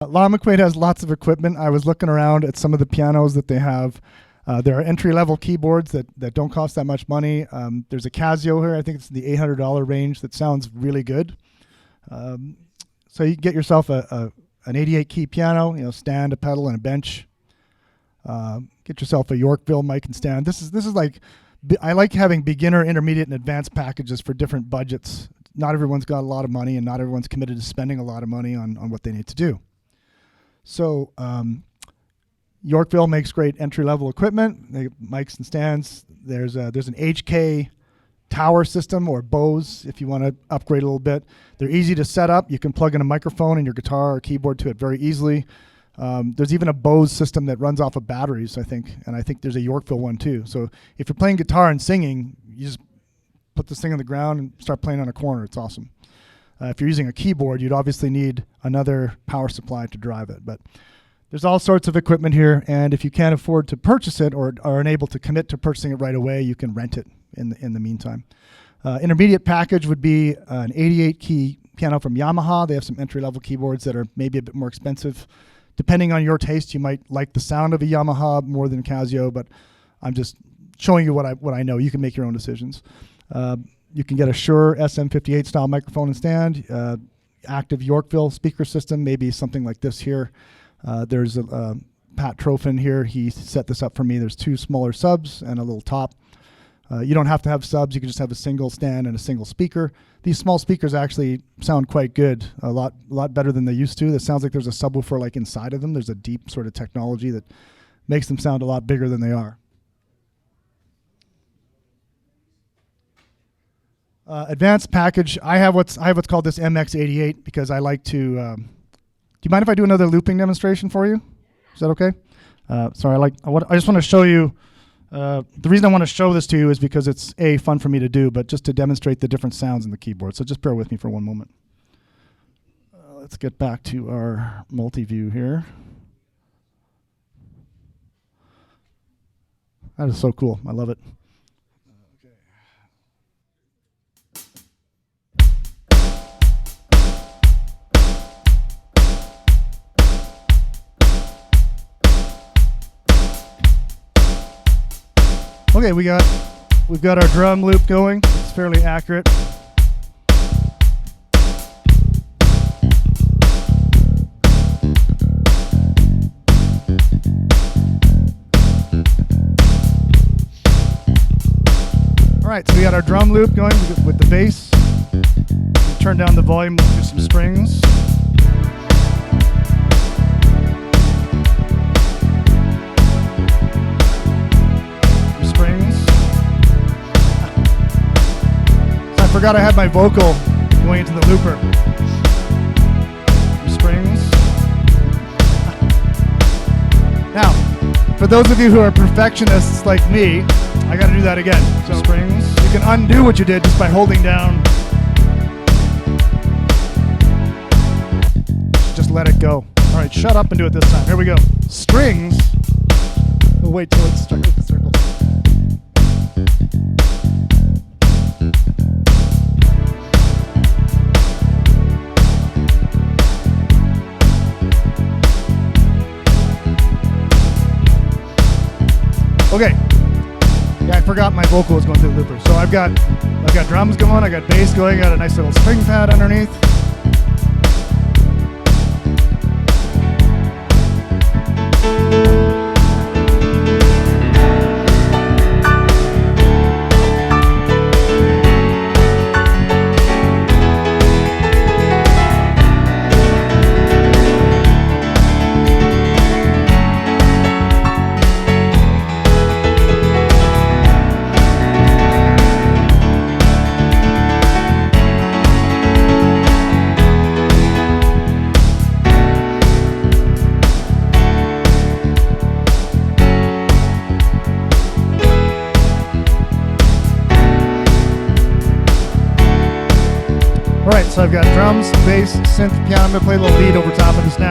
Lon McQuaid has lots of equipment. I was looking around at some of the pianos that they have. There are entry-level keyboards that don't cost that much money. There's a Casio here. I think it's in the $800 range that sounds really good. So you can get yourself an 88-key piano, stand, a pedal, and a bench. Get yourself a Yorkville mic and stand. This is like, I like having beginner, intermediate, and advanced packages for different budgets. Not everyone's got a lot of money, and not everyone's committed to spending a lot of money on what they need to do. So Yorkville makes great entry-level equipment, mics and stands. There's an HK tower system, or Bose if you want to upgrade a little bit. They're easy to set up. You can plug in a microphone and your guitar or keyboard to it very easily. There's even a Bose system that runs off of batteries, I think, and I think there's a Yorkville one too. So if you're playing guitar and singing, you just put this thing on the ground and start playing on a corner. It's awesome. If you're using a keyboard, you'd obviously need another power supply to drive it. But there's all sorts of equipment here, and if you can't afford to purchase it or are unable to commit to purchasing it right away, you can rent it in the meantime. Intermediate package would be an 88-key piano from Yamaha. They have some entry-level keyboards that are maybe a bit more expensive. Depending on your taste, you might like the sound of a Yamaha more than Casio, but I'm just showing you what I know. You can make your own decisions. You can get a Shure SM58 style microphone and stand, active Yorkville speaker system, maybe something like this here. There's a Pat Trofin here. He set this up for me. There's two smaller subs and a little top. You don't have to have subs. You can just have a single stand and a single speaker. These small speakers actually sound quite good, a lot better than they used to. It sounds like there's a subwoofer like inside of them. There's a deep sort of technology that makes them sound a lot bigger than they are. Advanced package. I have what's called this MX88 because I like to. Do you mind if I do another looping demonstration for you? Is that okay? Sorry, I just want to show you. The reason I want to show this to you is because it's fun for me to do, but just to demonstrate the different sounds in the keyboard. So just bear with me for one moment. Let's get back to our multi-view here. That is so cool. I love it. Okay, we've got our drum loop going. It's fairly accurate. All right, so we got our drum loop going with the bass. We turn down the volume with some strings. I forgot I had my vocal going into the looper. Strings. Now, for those of you who are perfectionists like me, I got to do that again. So strings. You can undo what you did just by holding down. Just let it go. All right, shut up and do it this time. Here we go. Strings. We'll wait till it starts with the circle. Okay, yeah, I forgot my vocal was going through the looper. So I've got drums going, I got bass going, I got a nice little string pad underneath. All right, so I've got drums, bass, synth, piano. I'm gonna play a little lead over top of this now.